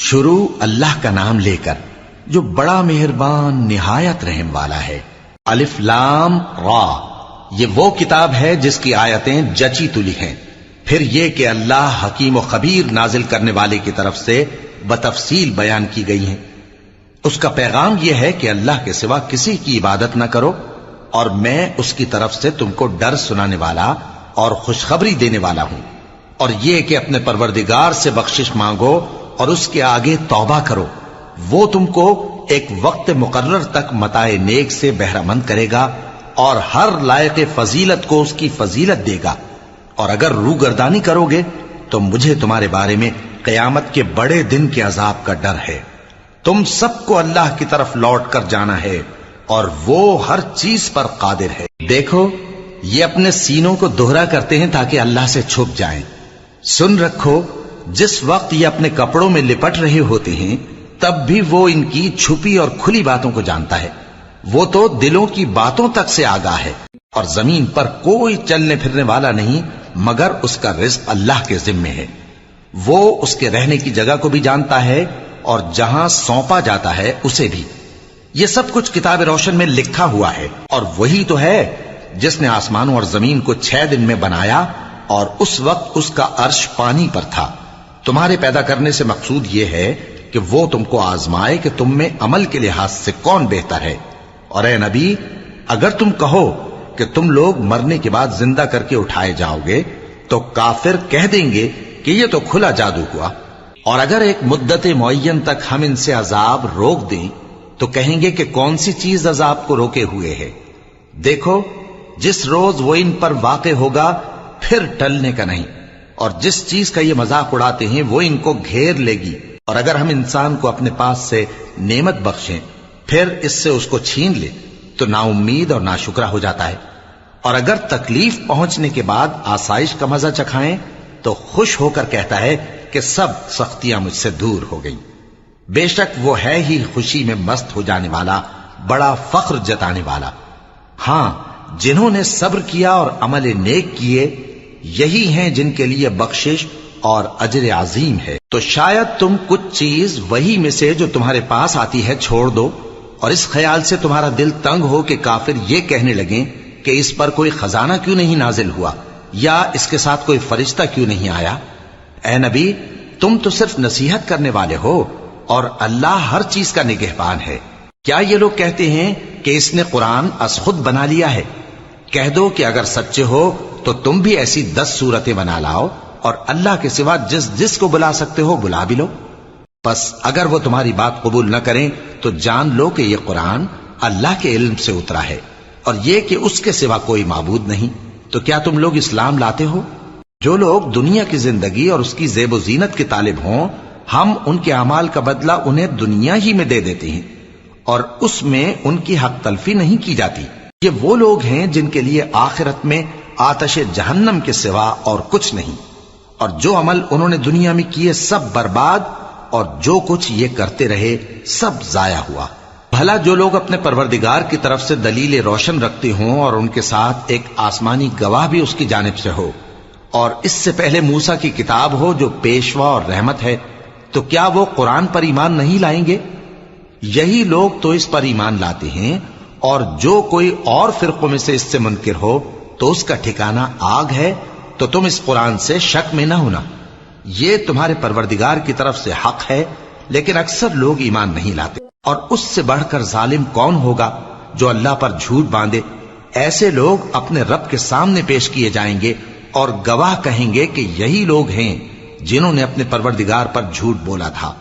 شروع اللہ کا نام لے کر جو بڑا مہربان نہایت رحم والا ہے۔ الف لام را، یہ وہ کتاب ہے جس کی آیتیں جچی تلی ہیں۔ پھر یہ کہ اللہ حکیم و خبیر نازل کرنے والے کی طرف سے بتفصیل بیان کی گئی ہیں۔ اس کا پیغام یہ ہے کہ اللہ کے سوا کسی کی عبادت نہ کرو، اور میں اس کی طرف سے تم کو ڈر سنانے والا اور خوشخبری دینے والا ہوں، اور یہ کہ اپنے پروردگار سے بخشش مانگو اور اس کے آگے توبہ کرو، وہ تم کو ایک وقت مقرر تک متاع نیک سے بہرہ مند کرے گا اور ہر لائق فضیلت کو اس کی فضیلت دے گا، اور اگر روگردانی کرو گے تو مجھے تمہارے بارے میں قیامت کے بڑے دن کے عذاب کا ڈر ہے۔ تم سب کو اللہ کی طرف لوٹ کر جانا ہے اور وہ ہر چیز پر قادر ہے۔ دیکھو، یہ اپنے سینوں کو دوہرا کرتے ہیں تاکہ اللہ سے چھپ جائیں۔ سن رکھو، جس وقت یہ اپنے کپڑوں میں لپٹ رہے ہوتے ہیں تب بھی وہ ان کی چھپی اور کھلی باتوں کو جانتا ہے۔ وہ تو دلوں کی باتوں تک سے آگاہ ہے، اور زمین پر کوئی چلنے پھرنے والا نہیں مگر اس کا رزق اللہ کے ذمے ہے۔ وہ اس کے رہنے کی جگہ کو بھی جانتا ہے اور جہاں سونپا جاتا ہے اسے بھی۔ یہ سب کچھ کتاب روشن میں لکھا ہوا ہے، اور وہی تو ہے جس نے آسمانوں اور زمین کو 6 دن میں بنایا، اور اس وقت اس کا عرش پانی پر تھا۔ تمہارے پیدا کرنے سے مقصود یہ ہے کہ وہ تم کو آزمائے کہ تم میں عمل کے لحاظ سے کون بہتر ہے۔ اور اے نبی، اگر تم کہو کہ تم لوگ مرنے کے بعد زندہ کر کے اٹھائے جاؤ گے تو کافر کہہ دیں گے کہ یہ تو کھلا جادو ہوا، اور اگر ایک مدت معین تک ہم ان سے عذاب روک دیں تو کہیں گے کہ کون سی چیز عذاب کو روکے ہوئے ہے۔ دیکھو، جس روز وہ ان پر واقع ہوگا پھر ٹلنے کا نہیں، اور جس چیز کا یہ مذاق اڑاتے ہیں وہ ان کو گھیر لے گی۔ اور اگر ہم انسان کو اپنے پاس سے نعمت بخشیں پھر اس سے اس کو چھین لے تو نا امید اور ناشکرا ہو جاتا ہے، اور اگر تکلیف پہنچنے کے بعد آسائش کا مزہ چکھائیں تو خوش ہو کر کہتا ہے کہ سب سختیاں مجھ سے دور ہو گئیں۔ بے شک وہ ہے ہی خوشی میں مست ہو جانے والا، بڑا فخر جتانے والا۔ ہاں، جنہوں نے صبر کیا اور عمل نیک کیے، یہی ہیں جن کے لیے بخشش اور اجر عظیم ہے۔ تو شاید تم کچھ چیز وہی میں سے جو تمہارے پاس آتی ہے چھوڑ دو، اور اس خیال سے تمہارا دل تنگ ہو کہ کافر یہ کہنے لگیں کہ اس پر کوئی خزانہ کیوں نہیں نازل ہوا، یا اس کے ساتھ کوئی فرشتہ کیوں نہیں آیا۔ اے نبی، تم تو صرف نصیحت کرنے والے ہو، اور اللہ ہر چیز کا نگہبان ہے۔ کیا یہ لوگ کہتے ہیں کہ اس نے قرآن از خود بنا لیا ہے؟ کہہ دو کہ اگر سچے ہو تو تم بھی ایسی 10 صورتیں بنا لاؤ، اور اللہ کے سوا جس جس کو بلا سکتے ہو بلا بھی لو۔ بس اگر وہ تمہاری بات قبول نہ کریں تو جان لو کہ یہ قرآن اللہ کے علم سے اترا ہے، اور یہ کہ اس کے سوا کوئی معبود نہیں۔ تو کیا تم لوگ اسلام لاتے ہو؟ جو لوگ دنیا کی زندگی اور اس کی زیب و زینت کے طالب ہوں، ہم ان کے اعمال کا بدلہ انہیں دنیا ہی میں دے دیتے ہیں، اور اس میں ان کی حق تلفی نہیں کی جاتی۔ یہ وہ لوگ ہیں جن کے لیے آخرت میں آتش جہنم کے سوا اور کچھ نہیں، اور جو عمل انہوں نے دنیا میں کیے سب برباد، اور جو کچھ یہ کرتے رہے سب ضائع ہوا۔ بھلا جو لوگ اپنے پروردگار کی طرف سے دلیل روشن رکھتے ہوں اور ان کے ساتھ ایک آسمانی گواہ بھی اس کی جانب سے ہو، اور اس سے پہلے موسیٰ کی کتاب ہو جو پیشوا اور رحمت ہے، تو کیا وہ قرآن پر ایمان نہیں لائیں گے؟ یہی لوگ تو اس پر ایمان لاتے ہیں، اور جو کوئی اور فرقوں میں سے اس سے منکر ہو تو اس کا ٹھکانہ آگ ہے۔ تو تم اس قرآن سے شک میں نہ ہونا، یہ تمہارے پروردگار کی طرف سے حق ہے، لیکن اکثر لوگ ایمان نہیں لاتے۔ اور اس سے بڑھ کر ظالم کون ہوگا جو اللہ پر جھوٹ باندھے؟ ایسے لوگ اپنے رب کے سامنے پیش کیے جائیں گے اور گواہ کہیں گے کہ یہی لوگ ہیں جنہوں نے اپنے پروردگار پر جھوٹ بولا تھا۔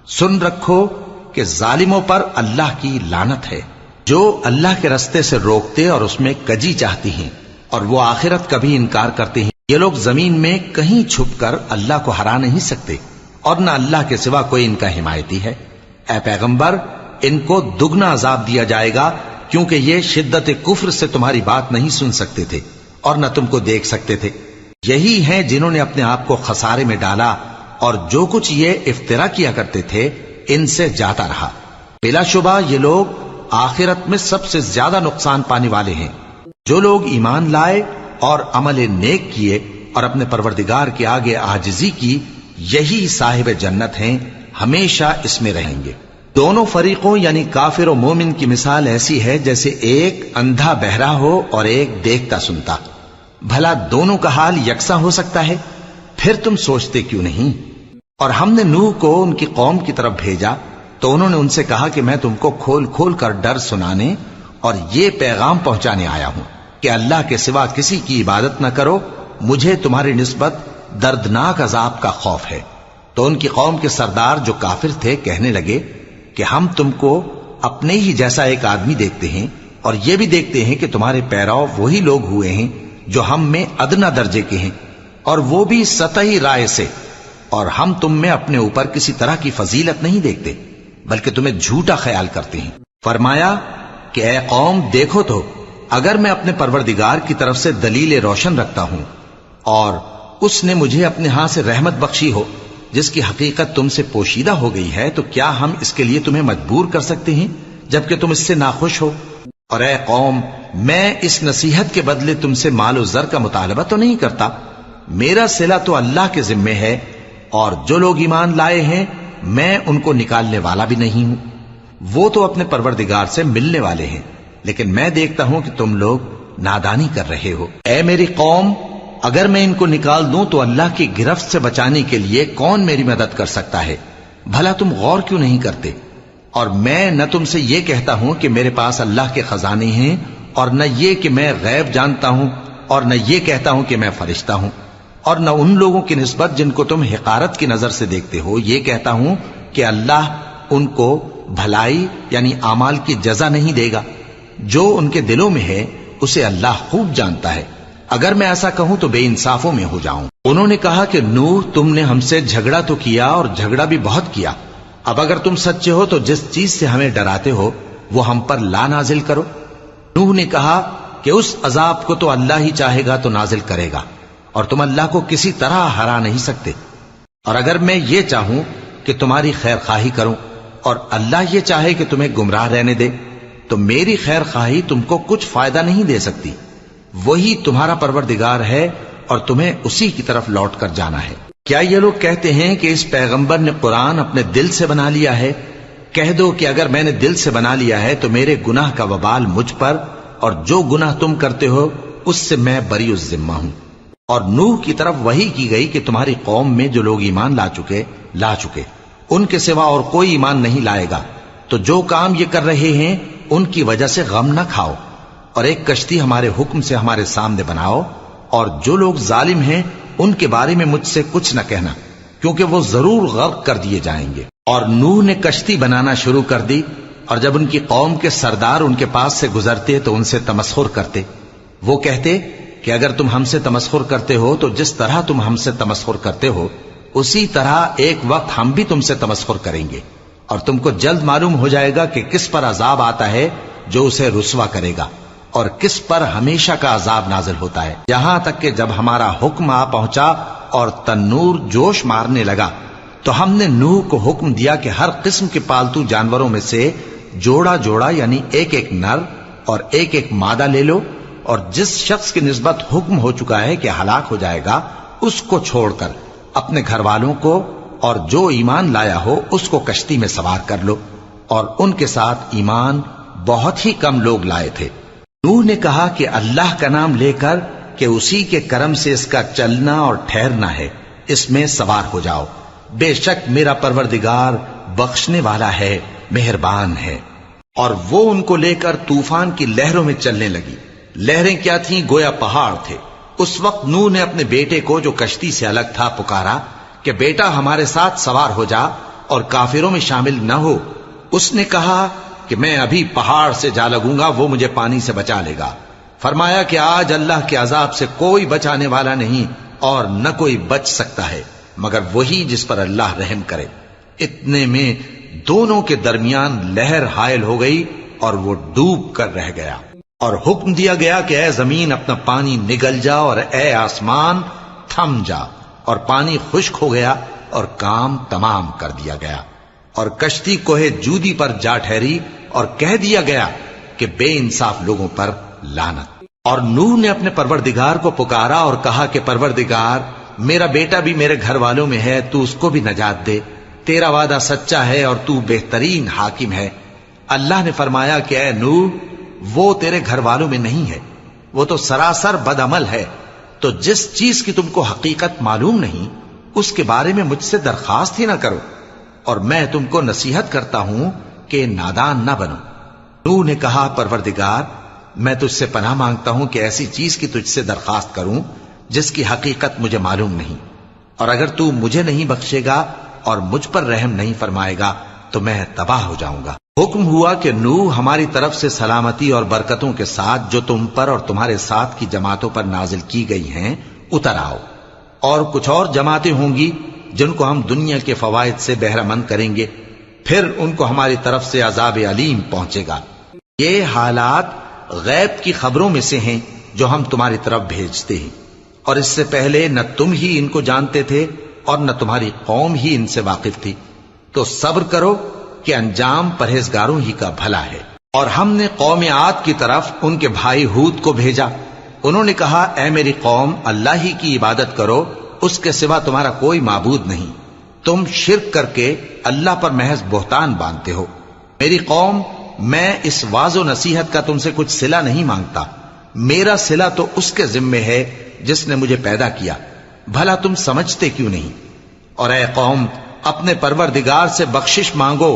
سن رکھو کہ ظالموں پر اللہ کی لعنت ہے، جو اللہ کے رستے سے روکتے اور اس میں کجی چاہتی ہیں، اور وہ آخرت کا بھی انکار کرتے ہیں۔ یہ لوگ زمین میں کہیں چھپ کر اللہ کو ہرا نہیں سکتے، اور نہ اللہ کے سوا کوئی ان کا حمایتی ہے۔ اے پیغمبر، ان کو دگنا عذاب دیا جائے گا، کیونکہ یہ شدت کفر سے تمہاری بات نہیں سن سکتے تھے اور نہ تم کو دیکھ سکتے تھے۔ یہی ہیں جنہوں نے اپنے آپ کو خسارے میں ڈالا، اور جو کچھ یہ افترا کیا کرتے تھے ان سے جاتا رہا۔ بلا شبہ یہ لوگ آخرت میں سب سے زیادہ نقصان پانے والے ہیں۔ جو لوگ ایمان لائے اور عمل نیک کیے اور اپنے پروردگار کے آگے عاجزی کی، یہی صاحب جنت ہیں، ہمیشہ اس میں رہیں گے۔ دونوں فریقوں یعنی کافر و مومن کی مثال ایسی ہے جیسے ایک اندھا بہرا ہو اور ایک دیکھتا سنتا۔ بھلا دونوں کا حال یکساں ہو سکتا ہے؟ پھر تم سوچتے کیوں نہیں؟ اور ہم نے نوح کو ان کی قوم کی طرف بھیجا تو انہوں نے ان سے کہا کہ میں تم کو کھول کھول کر ڈر سنانے اور یہ پیغام پہنچانے آیا ہوں کہ اللہ کے سوا کسی کی عبادت نہ کرو، مجھے تمہاری نسبت دردناک عذاب کا خوف ہے۔ تو ان کی قوم کے سردار جو کافر تھے کہنے لگے کہ ہم تم کو اپنے ہی جیسا ایک آدمی دیکھتے ہیں اور یہ بھی دیکھتے ہیں کہ تمہارے پیرو وہی لوگ ہوئے ہیں جو ہم میں ادنا درجے کے ہیں، اور وہ بھی سطحی رائے سے، اور ہم تم میں اپنے اوپر کسی طرح کی فضیلت نہیں دیکھتے بلکہ تمہیں جھوٹا خیال کرتے ہیں۔ فرمایا کہ اے قوم دیکھو تو، اگر میں اپنے پروردگار کی طرف سے دلیل روشن رکھتا ہوں اور اس نے مجھے اپنے ہاں سے رحمت بخشی ہو جس کی حقیقت تم سے پوشیدہ ہو گئی ہے، تو کیا ہم اس کے لیے تمہیں مجبور کر سکتے ہیں جبکہ تم اس سے ناخوش ہو؟ اور اے قوم، میں اس نصیحت کے بدلے تم سے مال و زر کا مطالبہ تو نہیں کرتا، میرا صلہ تو اللہ کے ذمے ہے، اور جو لوگ ایمان لائے ہیں میں ان کو نکالنے والا بھی نہیں ہوں، وہ تو اپنے پروردگار سے ملنے والے ہیں، لیکن میں دیکھتا ہوں کہ تم لوگ نادانی کر رہے ہو۔ اے میری قوم، اگر میں ان کو نکال دوں تو اللہ کی گرفت سے بچانے کے لیے کون میری مدد کر سکتا ہے؟ بھلا تم غور کیوں نہیں کرتے؟ اور میں نہ تم سے یہ کہتا ہوں کہ میرے پاس اللہ کے خزانے ہیں، اور نہ یہ کہ میں غیب جانتا ہوں، اور نہ یہ کہتا ہوں کہ میں فرشتہ ہوں، اور نہ ان لوگوں کی نسبت جن کو تم حقارت کی نظر سے دیکھتے ہو یہ کہتا ہوں کہ اللہ ان کو بھلائی یعنی اعمال کی جزا نہیں دے گا۔ جو ان کے دلوں میں ہے اسے اللہ خوب جانتا ہے، اگر میں ایسا کہوں تو بے انصافوں میں ہو جاؤں۔ انہوں نے کہا کہ نوح، تم نے ہم سے جھگڑا تو کیا اور جھگڑا بھی بہت کیا، اب اگر تم سچے ہو تو جس چیز سے ہمیں ڈراتے ہو وہ ہم پر لا نازل کرو۔ نوح نے کہا کہ اس عذاب کو تو اللہ ہی چاہے گا تو نازل کرے گا، اور تم اللہ کو کسی طرح ہرا نہیں سکتے، اور اگر میں یہ چاہوں کہ تمہاری خیر خواہی کروں اور اللہ یہ چاہے کہ تمہیں گمراہ رہنے دے تو میری خیر خواہی تم کو کچھ فائدہ نہیں دے سکتی۔ وہی تمہارا پروردگار ہے اور تمہیں اسی کی طرف لوٹ کر جانا ہے۔ کیا یہ لوگ کہتے ہیں کہ اس پیغمبر نے قرآن اپنے دل سے بنا لیا ہے؟ کہہ دو کہ اگر میں نے دل سے بنا لیا ہے تو میرے گناہ کا وبال مجھ پر، اور جو گناہ تم کرتے ہو اس سے میں بری الذمہ ہوں۔ اور نوح کی طرف وحی کی گئی کہ تمہاری قوم میں جو لوگ ایمان لا چکے ان کے سوا اور کوئی ایمان نہیں لائے گا، تو جو کام یہ کر رہے ہیں ان کی وجہ سے غم نہ کھاؤ، اور ایک کشتی ہمارے حکم سے ہمارے سامنے بناؤ، اور جو لوگ ظالم ہیں ان کے بارے میں مجھ سے کچھ نہ کہنا، کیونکہ وہ ضرور غرق کر دیے جائیں گے۔ اور نوح نے کشتی بنانا شروع کر دی، اور جب ان کی قوم کے سردار ان کے پاس سے گزرتے تو ان سے تمسخر کرتے۔ وہ کہتے کہ اگر تم ہم سے تمسخر کرتے ہو تو جس طرح تم ہم سے تمسخر کرتے ہو اسی طرح ایک وقت ہم بھی تم سے تمسخر کریں گے، اور تم کو جلد معلوم ہو جائے گا کہ کس پر عذاب آتا ہے جو اسے رسوا کرے گا، اور کس پر ہمیشہ کا عذاب نازل ہوتا ہے، یہاں تک کہ جب ہمارا حکم آ پہنچا اور تنور جوش مارنے لگا تو ہم نے نوح کو حکم دیا کہ ہر قسم کے پالتو جانوروں میں سے جوڑا جوڑا یعنی ایک ایک نر اور ایک ایک مادہ لے لو، اور جس شخص کی نسبت حکم ہو چکا ہے کہ ہلاک ہو جائے گا اس کو چھوڑ کر اپنے گھر والوں کو اور جو ایمان لایا ہو اس کو کشتی میں سوار کر لو، اور ان کے ساتھ ایمان بہت ہی کم لوگ لائے تھے۔ نوح نے کہا کہ اللہ کا نام لے کر کہ اسی کے کرم سے اس کا چلنا اور ٹھہرنا ہے، اس میں سوار ہو جاؤ، بے شک میرا پروردگار بخشنے والا ہے، مہربان ہے۔ اور وہ ان کو لے کر طوفان کی لہروں میں چلنے لگی۔ لہریں کیا تھیں؟ گویا پہاڑ تھے۔ اس وقت نوح نے اپنے بیٹے کو جو کشتی سے الگ تھا پکارا کہ بیٹا ہمارے ساتھ سوار ہو جا اور کافروں میں شامل نہ ہو۔ اس نے کہا کہ میں ابھی پہاڑ سے جا لگوں گا، وہ مجھے پانی سے بچا لے گا۔ فرمایا کہ آج اللہ کے عذاب سے کوئی بچانے والا نہیں اور نہ کوئی بچ سکتا ہے مگر وہی جس پر اللہ رحم کرے۔ اتنے میں دونوں کے درمیان لہر حائل ہو گئی اور وہ ڈوب کر رہ گیا، اور حکم دیا گیا کہ اے زمین اپنا پانی نگل جا اور اے آسمان تھم جا، اور پانی خشک ہو گیا اور کام تمام کر دیا گیا، اور کشتی کوہ جودی پر جا ٹھہری، اور کہہ دیا گیا کہ بے انصاف لوگوں پر لعنت۔ اور نوح نے اپنے پروردگار کو پکارا اور کہا کہ پروردگار، میرا بیٹا بھی میرے گھر والوں میں ہے، تو اس کو بھی نجات دے، تیرا وعدہ سچا ہے اور تو بہترین حاکم ہے۔ اللہ نے فرمایا کہ اے نوح، وہ تیرے گھر والوں میں نہیں ہے، وہ تو سراسر بدعمل ہے، تو جس چیز کی تم کو حقیقت معلوم نہیں اس کے بارے میں مجھ سے درخواست ہی نہ کرو، اور میں تم کو نصیحت کرتا ہوں کہ نادان نہ بنو۔ نوح نے کہا پروردگار، میں تجھ سے پناہ مانگتا ہوں کہ ایسی چیز کی تجھ سے درخواست کروں جس کی حقیقت مجھے معلوم نہیں، اور اگر تو مجھے نہیں بخشے گا اور مجھ پر رحم نہیں فرمائے گا تو میں تباہ ہو جاؤں گا۔ حکم ہوا کہ نوح ہماری طرف سے سلامتی اور برکتوں کے ساتھ جو تم پر اور تمہارے ساتھ کی جماعتوں پر نازل کی گئی ہیں اتر آؤ، اور کچھ اور جماعتیں ہوں گی جن کو ہم دنیا کے فوائد سے بہرہ مند کریں گے، پھر ان کو ہماری طرف سے عذاب علیم پہنچے گا۔ یہ حالات غیب کی خبروں میں سے ہیں جو ہم تمہاری طرف بھیجتے ہیں، اور اس سے پہلے نہ تم ہی ان کو جانتے تھے اور نہ تمہاری قوم ہی ان سے واقف تھی، تو صبر کرو کہ انجام پرہیزگاروں ہی کا بھلا ہے۔ اور ہم نے قوم عاد کی طرف ان کے بھائی ہود کو بھیجا، انہوں نے کہا اے میری قوم، اللہ ہی کی عبادت کرو، اس کے سوا تمہارا کوئی معبود نہیں، تم شرک کر کے اللہ پر محض بہتان باندھتے ہو۔ میری قوم، میں اس واعظ و نصیحت کا تم سے کچھ صلہ نہیں مانگتا، میرا صلہ تو اس کے ذمے ہے جس نے مجھے پیدا کیا، بھلا تم سمجھتے کیوں نہیں؟ اور اے قوم، اپنے پروردگار سے بخشش مانگو،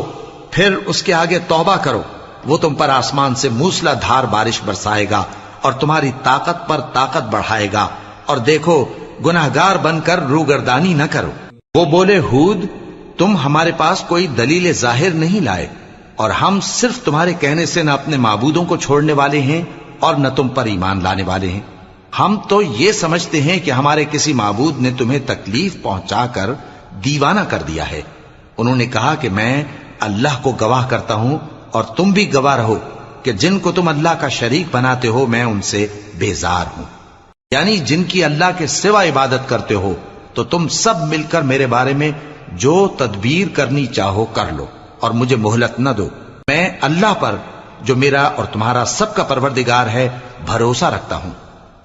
پھر اس کے آگے توبہ کرو، وہ تم پر آسمان سے موسلا دھار بارش برسائے گا اور تمہاری طاقت پر طاقت بڑھائے گا، اور دیکھو گناہگار بن کر روگردانی نہ کرو۔ وہ بولے ہود، تم ہمارے پاس کوئی دلیل ظاہر نہیں لائے، اور ہم صرف تمہارے کہنے سے نہ اپنے معبودوں کو چھوڑنے والے ہیں اور نہ تم پر ایمان لانے والے ہیں، ہم تو یہ سمجھتے ہیں کہ ہمارے کسی معبود نے تمہیں تکلیف پہنچا کر دیوانہ کر دیا ہے۔ انہوں نے کہا کہ میں اللہ کو گواہ کرتا ہوں اور تم بھی گواہ رہو کہ جن کو تم اللہ کا شریک بناتے ہو میں ان سے بیزار ہوں، یعنی جن کی اللہ کے سوا عبادت کرتے ہو، تو تم سب مل کر میرے بارے میں جو تدبیر کرنی چاہو کر لو اور مجھے مہلت نہ دو۔ میں اللہ پر جو میرا اور تمہارا سب کا پروردگار ہے بھروسہ رکھتا ہوں،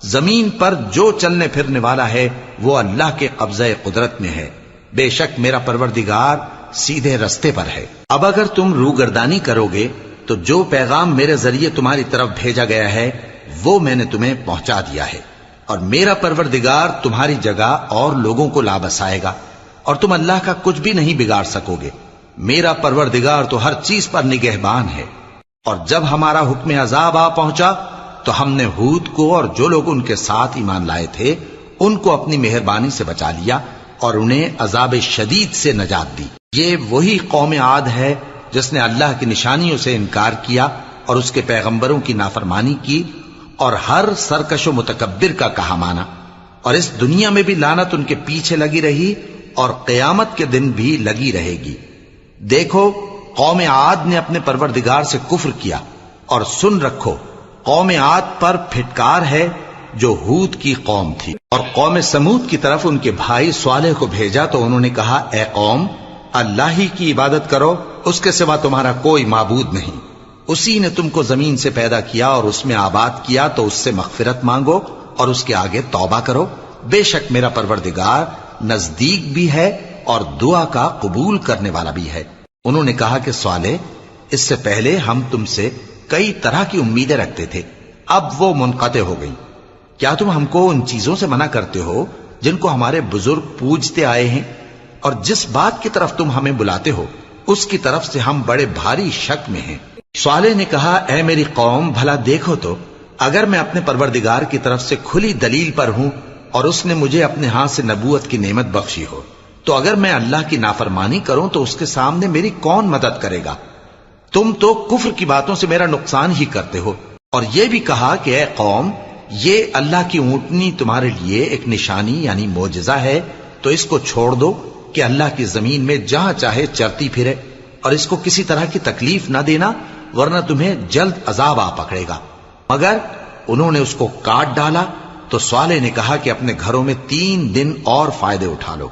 زمین پر جو چلنے پھرنے والا ہے وہ اللہ کے قبضہ قدرت میں ہے، بے شک میرا پروردگار سیدھے رستے پر ہے۔ اب اگر تم روگردانی کرو گے تو جو پیغام میرے ذریعے تمہاری طرف بھیجا گیا ہے وہ میں نے تمہیں پہنچا دیا ہے، اور میرا پروردگار تمہاری جگہ اور لوگوں کو لا بسائے گا، اور تم اللہ کا کچھ بھی نہیں بگاڑ سکو گے، میرا پروردگار تو ہر چیز پر نگہبان ہے۔ اور جب ہمارا حکم عذاب آ پہنچا تو ہم نے ہود کو اور جو لوگ ان کے ساتھ ایمان لائے تھے ان کو اپنی مہربانی سے بچا لیا اور انہیں عذاب شدید سے نجات دی۔ یہ وہی قوم عاد ہے جس نے اللہ کی نشانیوں سے انکار کیا اور اس کے پیغمبروں کی نافرمانی کی اور ہر سرکش و متکبر کا کہا مانا، اور اس دنیا میں بھی لعنت ان کے پیچھے لگی رہی اور قیامت کے دن بھی لگی رہے گی۔ دیکھو قوم عاد نے اپنے پروردگار سے کفر کیا، اور سن رکھو قوم عاد پر پھٹکار ہے جو ہود کی قوم تھی۔ اور قوم سمود کی طرف ان کے بھائی صالح کو بھیجا تو انہوں نے کہا اے قوم، اللہ ہی کی عبادت کرو، اس کے سوا تمہارا کوئی معبود نہیں، اسی نے تم کو زمین سے پیدا کیا اور اس میں آباد کیا، تو اس سے مغفرت مانگو اور اس کے آگے توبہ کرو، بے شک میرا پروردگار نزدیک بھی ہے اور دعا کا قبول کرنے والا بھی ہے۔ انہوں نے کہا کہ صالح، اس سے پہلے ہم تم سے کئی طرح کی امیدیں رکھتے تھے، اب وہ منقطع ہو گئی، کیا تم ہم کو ان چیزوں سے منع کرتے ہو جن کو ہمارے بزرگ پوجتے آئے ہیں؟ اور جس بات کی طرف تم ہمیں بلاتے ہو اس کی طرف سے ہم بڑے بھاری شک میں ہیں۔ صالح نے کہا اے میری قوم، بھلا دیکھو تو اگر میں اپنے پروردگار کی طرف سے کھلی دلیل پر ہوں اور اس نے مجھے اپنے ہاتھ سے نبوت کی نعمت بخشی ہو، تو اگر میں اللہ کی نافرمانی کروں تو اس کے سامنے میری کون مدد کرے گا؟ تم تو کفر کی باتوں سے میرا نقصان ہی کرتے ہو۔ اور یہ بھی کہا کہ اے قوم، یہ اللہ کی اونٹنی تمہارے لیے ایک نشانی یعنی معجزہ ہے، تو اس کو چھوڑ دو کہ اللہ کی زمین میں جہاں چاہے چرتی پھرے، اور اس کو کسی طرح کی تکلیف نہ دینا ورنہ تمہیں جلد عذاب آ پکڑے گا۔ مگر انہوں نے اس کو کاٹ ڈالا تو صالح نے کہا کہ اپنے گھروں میں 3 دن اور فائدے اٹھا لو،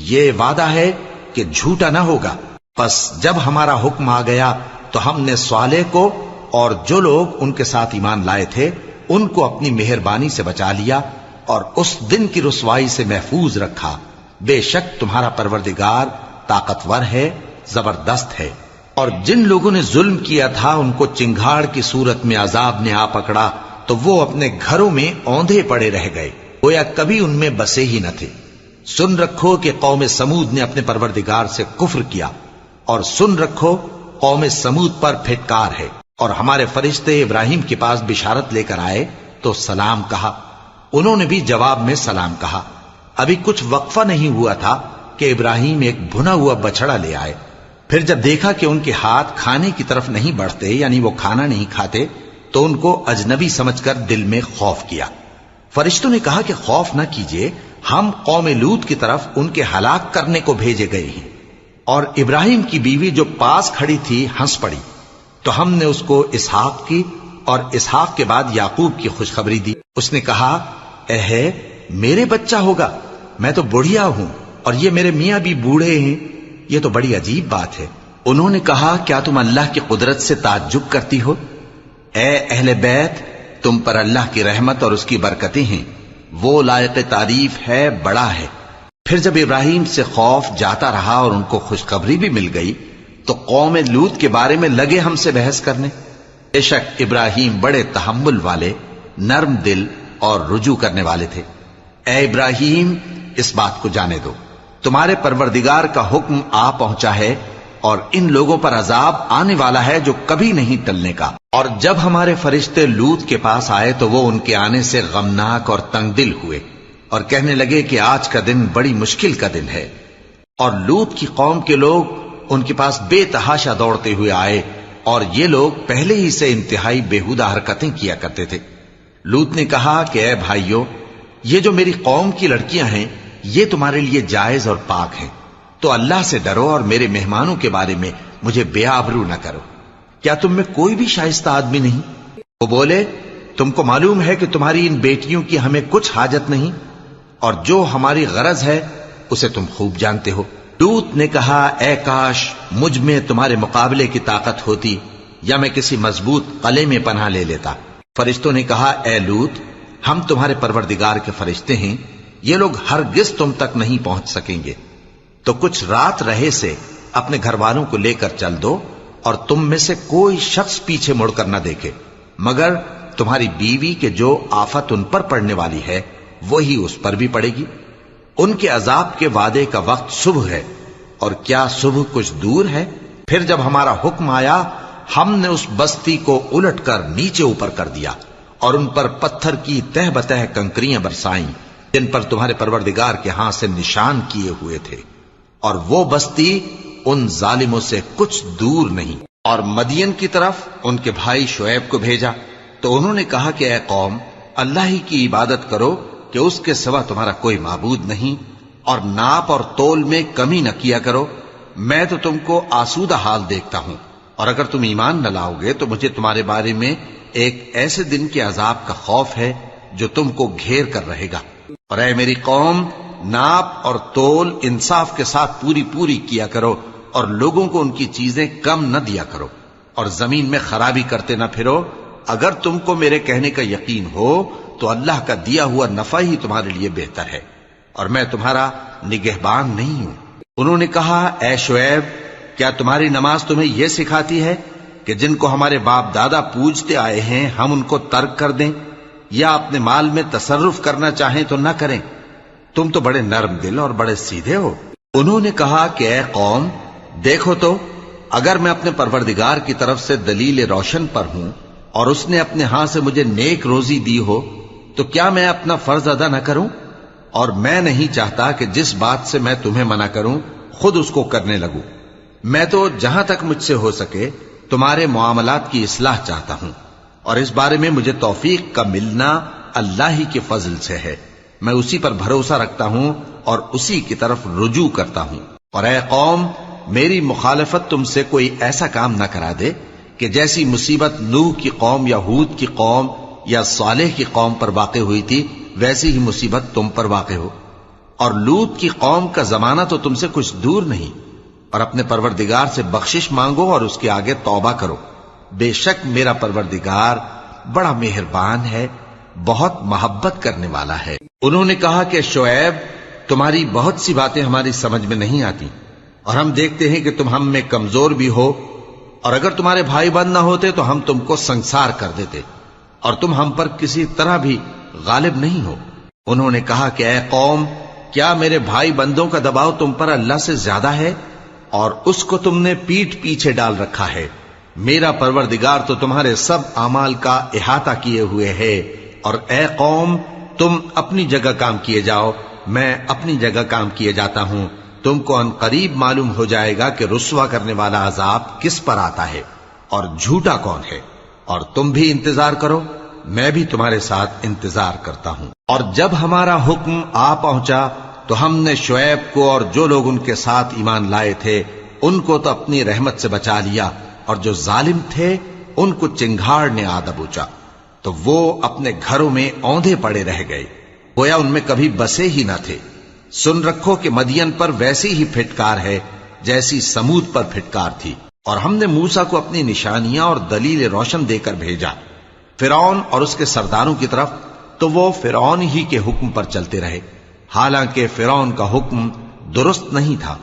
یہ وعدہ ہے کہ جھوٹا نہ ہوگا۔ پس جب ہمارا حکم آ گیا تو ہم نے صالح کو اور جو لوگ ان کے ساتھ ایمان لائے تھے ان کو اپنی مہربانی سے بچا لیا اور اس دن کی رسوائی سے محفوظ رکھا، بے شک تمہارا پروردگار طاقتور ہے، زبردست ہے۔ اور جن لوگوں نے ظلم کیا تھا ان کو چنگھاڑ کی صورت میں عذاب نے آ پکڑا تو وہ اپنے گھروں میں اوندھے پڑے رہ گئے، گویا کبھی ان میں بسے ہی نہ تھے۔ سن رکھو کہ قوم سمود نے اپنے پروردگار سے کفر کیا، اور سن رکھو قوم سمود پر پھٹکار ہے۔ اور ہمارے فرشتے ابراہیم کے پاس بشارت لے کر آئے تو سلام کہا، انہوں نے بھی جواب میں سلام کہا۔ ابھی کچھ وقفہ نہیں ہوا تھا کہ ابراہیم ایک بھنا ہوا بچڑا لے آئے۔ پھر جب دیکھا کہ ان کے ہاتھ کھانے کی طرف نہیں بڑھتے، یعنی وہ کھانا نہیں کھاتے، تو ان کو اجنبی سمجھ کر دل میں خوف کیا۔ فرشتوں نے کہا کہ خوف نہ کیجیے، ہم قوم لوط کی طرف ان کے ہلاک کرنے کو بھیجے گئے ہیں۔ اور ابراہیم کی بیوی جو پاس کھڑی تھی ہنس پڑی، تو ہم نے اس کو اسحاق کی اور اسحاق کے بعد یعقوب کی خوشخبری دی۔ اس نے کہا، اے میرے بچہ ہوگا، میں تو بڑھیا ہوں اور یہ میرے میاں بھی بوڑھے ہیں، یہ تو بڑی عجیب بات ہے۔ انہوں نے کہا، کیا تم اللہ کی قدرت سے تعجب کرتی ہو؟ اے اہل بیت، تم پر اللہ کی رحمت اور اس کی برکتیں ہیں، وہ لائق تعریف ہے، بڑا ہے۔ پھر جب ابراہیم سے خوف جاتا رہا اور ان کو خوشخبری بھی مل گئی تو قوم لوط کے بارے میں لگے ہم سے بحث کرنے۔ بے شک ابراہیم بڑے تحمل والے، نرم دل اور رجوع کرنے والے تھے۔ اے ابراہیم، اس بات کو جانے دو، تمہارے پروردگار کا حکم آ پہنچا ہے اور ان لوگوں پر عذاب آنے والا ہے جو کبھی نہیں ٹلنے کا۔ اور جب ہمارے فرشتے لوط کے پاس آئے تو وہ ان کے آنے سے غمناک اور تنگ دل ہوئے اور کہنے لگے کہ آج کا دن بڑی مشکل کا دن ہے۔ اور لوط کی قوم کے لوگ ان کے پاس بے تحاشا دوڑتے ہوئے آئے، اور یہ لوگ پہلے ہی سے انتہائی بےہودہ حرکتیں کیا کرتے تھے۔ لوط نے کہا کہ اے بھائیو، یہ جو میری قوم کی لڑکیاں ہیں یہ تمہارے لیے جائز اور پاک ہیں، تو اللہ سے ڈرو اور میرے مہمانوں کے بارے میں مجھے بے آبرو نہ کرو۔ کیا تم میں کوئی بھی شائستہ آدمی نہیں؟ وہ بولے، تم کو معلوم ہے کہ تمہاری ان بیٹیوں کی ہمیں کچھ حاجت نہیں، اور جو ہماری غرض ہے اسے تم خوب جانتے ہو۔ لوط نے کہا، اے کاش مجھ میں تمہارے مقابلے کی طاقت ہوتی، یا میں کسی مضبوط قلعے میں پناہ لے لیتا۔ فرشتوں نے کہا، اے لوط، ہم تمہارے پروردگار کے فرشتے ہیں، یہ لوگ ہرگز تم تک نہیں پہنچ سکیں گے، تو کچھ رات رہے سے اپنے گھر والوں کو لے کر چل دو، اور تم میں سے کوئی شخص پیچھے مڑ کر نہ دیکھے، مگر تمہاری بیوی کے جو آفت ان پر پڑنے والی ہے وہی اس پر بھی پڑے گی۔ ان کے عذاب کے وعدے کا وقت صبح ہے، اور کیا صبح کچھ دور ہے؟ پھر جب ہمارا حکم آیا ہم نے اس بستی کو الٹ کر نیچے اوپر کر دیا اور ان پر پتھر کی تہ بتہ کنکریاں برسائیں جن پر تمہارے پروردگار کے ہاں سے نشان کیے ہوئے تھے، اور وہ بستی ان ظالموں سے کچھ دور نہیں۔ اور مدین کی طرف ان کے بھائی شعیب کو بھیجا تو انہوں نے کہا کہ اے قوم، اللہ ہی کی عبادت کرو کہ اس کے سوا تمہارا کوئی معبود نہیں، اور ناپ اور تول میں کمی نہ کیا کرو، میں تو تم کو آسودہ حال دیکھتا ہوں، اور اگر تم ایمان نہ لاؤ گے تو مجھے تمہارے بارے میں ایک ایسے دن کے عذاب کا خوف ہے جو تم کو گھیر کر رہے گا۔ اور اے میری قوم، ناپ اور تول انصاف کے ساتھ پوری پوری کیا کرو، اور لوگوں کو ان کی چیزیں کم نہ دیا کرو، اور زمین میں خرابی کرتے نہ پھرو۔ اگر تم کو میرے کہنے کا یقین ہو تو اللہ کا دیا ہوا نفع ہی تمہارے لیے بہتر ہے، اور میں تمہارا نگہبان نہیں ہوں۔ انہوں نے کہا، اے شعیب، کیا تمہاری نماز تمہیں یہ سکھاتی ہے کہ جن کو ہمارے باپ دادا پوجتے آئے ہیں ہم ان کو ترک کر دیں، یا اپنے مال میں تصرف کرنا چاہیں تو نہ کریں؟ تم تو بڑے نرم دل اور بڑے سیدھے ہو۔ انہوں نے کہا کہ اے قوم، دیکھو تو، اگر میں اپنے پروردگار کی طرف سے دلیل روشن پر ہوں اور اس نے اپنے ہاں سے مجھے نیک روزی دی ہو تو کیا میں اپنا فرض ادا نہ کروں؟ اور میں نہیں چاہتا کہ جس بات سے میں تمہیں منع کروں خود اس کو کرنے لگوں۔ میں تو جہاں تک مجھ سے ہو سکے تمہارے معاملات کی اصلاح چاہتا ہوں، اور اس بارے میں مجھے توفیق کا ملنا اللہ ہی کے فضل سے ہے۔ میں اسی پر بھروسہ رکھتا ہوں اور اسی کی طرف رجوع کرتا ہوں۔ اور اے قوم، میری مخالفت تم سے کوئی ایسا کام نہ کرا دے کہ جیسی مصیبت نوح کی قوم یا ہود کی قوم یا صالح کی قوم پر واقع ہوئی تھی ویسی ہی مصیبت تم پر واقع ہو۔ اور لوط کی قوم کا زمانہ تو تم سے کچھ دور نہیں، اور اپنے پروردگار سے بخشش مانگو اور اس کے آگے توبہ کرو، بے شک میرا پروردگار بڑا مہربان ہے، بہت محبت کرنے والا ہے۔ انہوں نے کہا کہ شعیب، تمہاری بہت سی باتیں ہماری سمجھ میں نہیں آتی، اور ہم دیکھتے ہیں کہ تم ہم میں کمزور بھی ہو، اور اگر تمہارے بھائی بند نہ ہوتے تو ہم تم کو سنسار کر دیتے، اور تم ہم پر کسی طرح بھی غالب نہیں ہو۔ انہوں نے کہا کہ اے قوم، کیا میرے بھائی بندوں کا دباؤ تم پر اللہ سے زیادہ ہے، اور اس کو تم نے پیٹھ پیچھے ڈال رکھا ہے؟ میرا پروردگار تو تمہارے سب اعمال کا احاطہ کیے ہوئے ہے۔ اور اے قوم، تم اپنی جگہ کام کیے جاؤ، میں اپنی جگہ کام کیے جاتا ہوں۔ تم کو ان قریب معلوم ہو جائے گا کہ رسوا کرنے والا عذاب کس پر آتا ہے اور جھوٹا کون ہے، اور تم بھی انتظار کرو، میں بھی تمہارے ساتھ انتظار کرتا ہوں۔ اور جب ہمارا حکم آ پہنچا تو ہم نے شعیب کو اور جو لوگ ان کے ساتھ ایمان لائے تھے ان کو تو اپنی رحمت سے بچا لیا، اور جو ظالم تھے ان کو چنگھاڑ نے آ دبوچا، تو وہ اپنے گھروں میں اوندھے پڑے رہ گئے، گویا ان میں کبھی بسے ہی نہ تھے۔ سن رکھو کہ مدین پر ویسی ہی پھٹکار ہے جیسی سمود پر پھٹکار تھی، اور ہم نے موسیٰ کو اپنی نشانیاں اور دلیل روشن دے کر بھیجا فرعون اور اس کے سرداروں کی طرف، تو وہ فرعون ہی کے حکم پر چلتے رہے، حالانکہ فرعون کا حکم درست نہیں تھا۔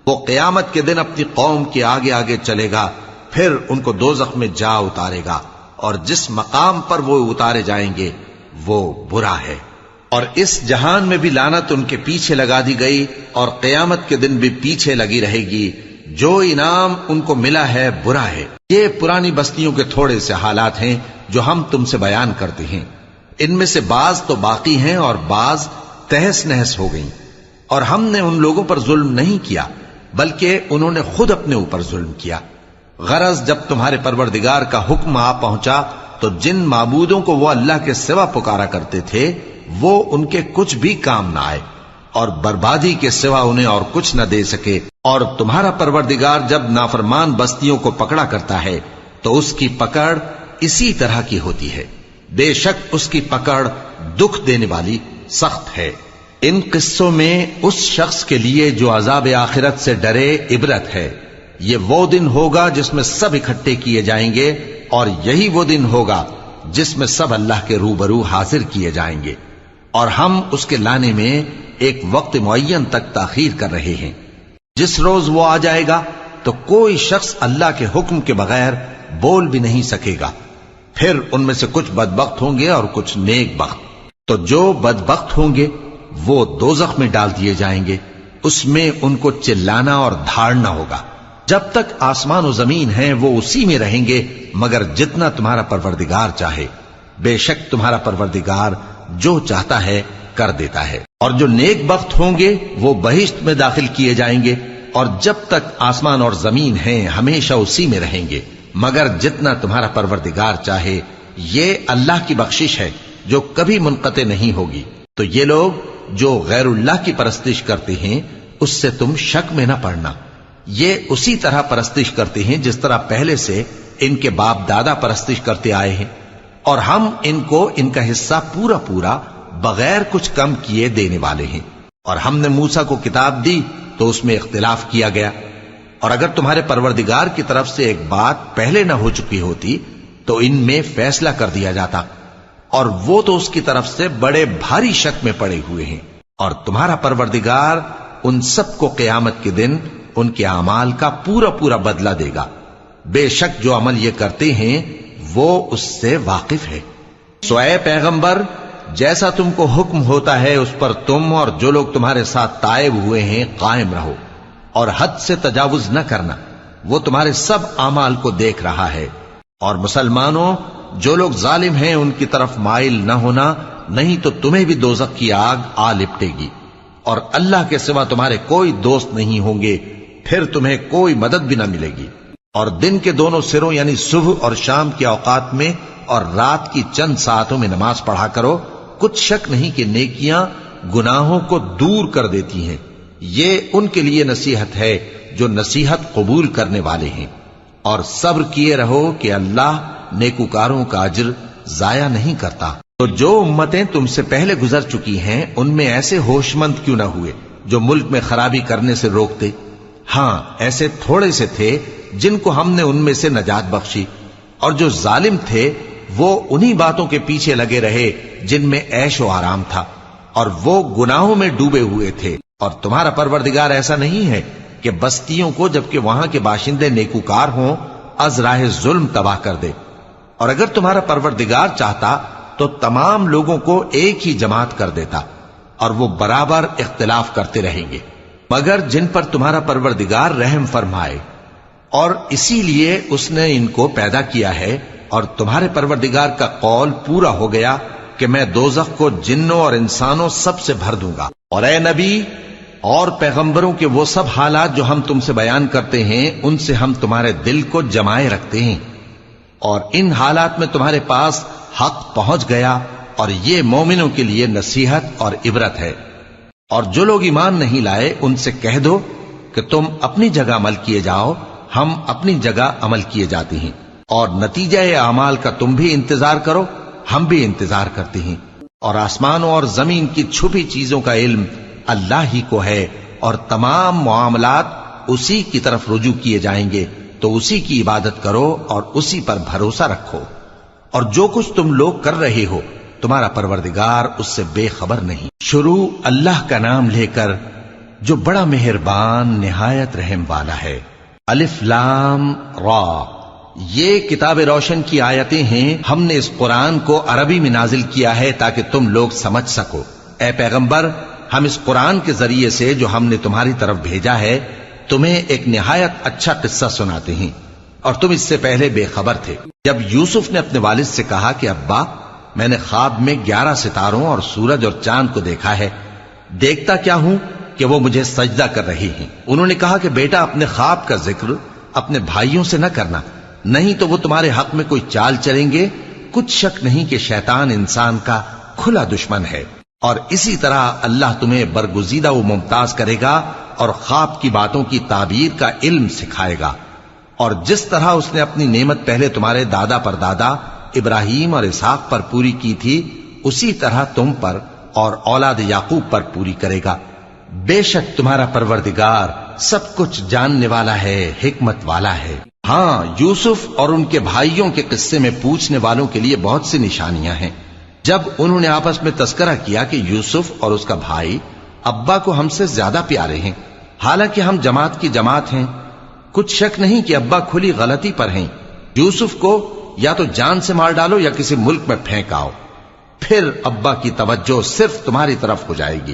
وہ قیامت کے دن اپنی قوم کے آگے آگے چلے گا، پھر ان کو دوزخ میں جا اتارے گا، اور جس مقام پر وہ اتارے جائیں گے وہ برا ہے۔ اور اس جہان میں بھی لعنت ان کے پیچھے لگا دی گئی، اور قیامت کے دن بھی پیچھے لگی رہے گی۔ جو انعام ان کو ملا ہے برا ہے۔ یہ پرانی بستیوں کے تھوڑے سے حالات ہیں جو ہم تم سے بیان کرتے ہیں، ان میں سے بعض تو باقی ہیں اور بعض تہس نہس ہو گئیں۔ اور ہم نے ان لوگوں پر ظلم نہیں کیا بلکہ انہوں نے خود اپنے اوپر ظلم کیا۔ غرض جب تمہارے پروردگار کا حکم آ پہنچا تو جن معبودوں کو وہ اللہ کے سوا پکارا کرتے تھے وہ ان کے کچھ بھی کام نہ آئے، اور بربادی کے سوا انہیں اور کچھ نہ دے سکے۔ اور تمہارا پروردگار جب نافرمان بستیوں کو پکڑا کرتا ہے تو اس کی پکڑ اسی طرح کی ہوتی ہے، بے شک اس کی پکڑ دکھ دینے والی سخت ہے۔ ان قصوں میں اس شخص کے لیے جو عذاب آخرت سے ڈرے عبرت ہے۔ یہ وہ دن ہوگا جس میں سب اکٹھے کیے جائیں گے، اور یہی وہ دن ہوگا جس میں سب اللہ کے روبرو حاضر کیے جائیں گے، اور ہم اس کے لانے میں ایک وقت معین تک تاخیر کر رہے ہیں۔ جس روز وہ آ جائے گا تو کوئی شخص اللہ کے حکم کے بغیر بول بھی نہیں سکے گا۔ پھر ان میں سے کچھ بدبخت ہوں گے اور کچھ نیک بخت۔ تو جو بدبخت ہوں گے وہ دوزخ میں ڈال دیے جائیں گے، اس میں ان کو چلانا اور دھاڑنا ہوگا۔ جب تک آسمان و زمین ہیں وہ اسی میں رہیں گے مگر جتنا تمہارا پروردگار چاہے۔ بے شک تمہارا پروردگار جو چاہتا ہے کر دیتا ہے۔ اور جو نیک بخت ہوں گے وہ بہشت میں داخل کیے جائیں گے، اور جب تک آسمان اور زمین ہیں ہمیشہ اسی میں رہیں گے مگر جتنا تمہارا پروردگار چاہے۔ یہ اللہ کی بخشش ہے جو کبھی منقطع نہیں ہوگی۔ تو یہ لوگ جو غیر اللہ کی پرستش کرتے ہیں اس سے تم شک میں نہ پڑنا، یہ اسی طرح پرستش کرتے ہیں جس طرح پہلے سے ان کے باپ دادا پرستش کرتے آئے ہیں، اور ہم ان کو ان کا حصہ پورا پورا بغیر کچھ کم کیے دینے والے ہیں۔ اور ہم نے موسیٰ کو کتاب دی تو اس میں اختلاف کیا گیا، اور اگر تمہارے پروردگار کی طرف سے ایک بات پہلے نہ ہو چکی ہوتی تو ان میں فیصلہ کر دیا جاتا، اور وہ تو اس کی طرف سے بڑے بھاری شک میں پڑے ہوئے ہیں۔ اور تمہارا پروردگار ان سب کو قیامت کے دن ان کے اعمال کا پورا پورا بدلہ دے گا، بے شک جو عمل یہ کرتے ہیں وہ اس سے واقف ہے۔ سو اے پیغمبر، جیسا تم کو حکم ہوتا ہے اس پر تم اور جو لوگ تمہارے ساتھ تائب ہوئے ہیں قائم رہو، اور حد سے تجاوز نہ کرنا، وہ تمہارے سب اعمال کو دیکھ رہا ہے۔ اور مسلمانوں، جو لوگ ظالم ہیں ان کی طرف مائل نہ ہونا، نہیں تو تمہیں بھی دوزخ کی آگ آ لپٹے گی، اور اللہ کے سوا تمہارے کوئی دوست نہیں ہوں گے، پھر تمہیں کوئی مدد بھی نہ ملے گی۔ اور دن کے دونوں سروں یعنی صبح اور شام کے اوقات میں اور رات کی چند ساعتوں میں نماز پڑھا کرو، کچھ شک نہیں کہ نیکیاں گناہوں کو دور کر دیتی ہیں۔ یہ ان کے لیے نصیحت ہے جو نصیحت قبول کرنے والے ہیں۔ اور صبر کیے رہو کہ اللہ نیکوکاروں کا اجر ضائع نہیں کرتا۔ تو جو امتیں تم سے پہلے گزر چکی ہیں ان میں ایسے ہوش مند کیوں نہ ہوئے جو ملک میں خرابی کرنے سے روکتے؟ ہاں، ایسے تھوڑے سے تھے جن کو ہم نے ان میں سے نجات بخشی، اور جو ظالم تھے وہ انہی باتوں کے پیچھے لگے رہے جن میں عیش و آرام تھا، اور وہ گناہوں میں ڈوبے ہوئے تھے۔ اور تمہارا پروردگار ایسا نہیں ہے کہ بستیوں کو جبکہ وہاں کے باشندے نیکوکار ہوں از راہ ظلم تباہ کر دے، اور اگر تمہارا پروردگار چاہتا تو تمام لوگوں کو ایک ہی جماعت کر دیتا، اور وہ برابر اختلاف کرتے رہیں گے، مگر جن پر تمہارا پروردگار رحم فرمائے، اور اسی لیے اس نے ان کو پیدا کیا ہے، اور تمہارے پروردگار کا قول پورا ہو گیا کہ میں دوزخ کو جنوں اور انسانوں سب سے بھر دوں گا۔ اور اے نبی اور پیغمبروں کے وہ سب حالات جو ہم تم سے بیان کرتے ہیں، ان سے ہم تمہارے دل کو جمائے رکھتے ہیں، اور ان حالات میں تمہارے پاس حق پہنچ گیا، اور یہ مومنوں کے لیے نصیحت اور عبرت ہے۔ اور جو لوگ ایمان نہیں لائے ان سے کہہ دو کہ تم اپنی جگہ عمل کیے جاؤ، ہم اپنی جگہ عمل کیے جاتے ہیں، اور نتیجہ اعمال کا تم بھی انتظار کرو، ہم بھی انتظار کرتے ہیں۔ اور آسمانوں اور زمین کی چھپی چیزوں کا علم اللہ ہی کو ہے، اور تمام معاملات اسی کی طرف رجوع کیے جائیں گے، تو اسی کی عبادت کرو اور اسی پر بھروسہ رکھو، اور جو کچھ تم لوگ کر رہے ہو تمہارا پروردگار اس سے بے خبر نہیں۔ شروع اللہ کا نام لے کر جو بڑا مہربان نہایت رحم والا ہے۔ الف لام را، یہ کتاب روشن کی آیتیں ہیں۔ ہم نے اس قرآن کو عربی میں نازل کیا ہے تاکہ تم لوگ سمجھ سکو۔ اے پیغمبر، ہم اس قرآن کے ذریعے سے جو ہم نے تمہاری طرف بھیجا ہے تمہیں ایک نہایت اچھا قصہ سناتے ہیں، اور تم اس سے پہلے بے خبر تھے۔ جب یوسف نے اپنے والد سے کہا کہ ابا، میں نے خواب میں 11 ستاروں اور سورج اور چاند کو دیکھا ہے، دیکھتا کیا ہوں کہ وہ مجھے سجدہ کر رہی ہیں۔ انہوں نے کہا کہ بیٹا، اپنے خواب کا ذکر اپنے بھائیوں سے نہ کرنا، نہیں تو وہ تمہارے حق میں کوئی چال چلیں گے۔ کچھ شک نہیں کہ شیطان انسان کا کھلا دشمن ہے، اور اسی طرح اللہ تمہیں برگزیدہ و ممتاز کرے گا اور خواب کی باتوں کی تعبیر کا علم سکھائے گا، اور جس طرح اس نے اپنی نعمت پہلے تمہارے دادا پر دادا ابراہیم اور اسحاق پر پوری کی تھی، اسی طرح تم پر اور اولاد یعقوب پر پوری کرے گا۔ بے شک تمہارا پروردگار سب کچھ جاننے والا ہے، حکمت والا ہے۔ ہاں، یوسف اور ان کے بھائیوں کے قصے میں پوچھنے والوں کے لیے بہت سی نشانیاں ہیں۔ جب انہوں نے آپس میں تذکرہ کیا کہ یوسف اور اس کا بھائی ابا کو ہم سے زیادہ پیارے ہیں، حالانکہ ہم جماعت کی جماعت ہیں، کچھ شک نہیں کہ ابا کھلی غلطی پر ہیں، یوسف کو یا تو جان سے مار ڈالو یا کسی ملک میں پھینک آؤ، پھر ابا کی توجہ صرف تمہاری طرف ہو جائے گی،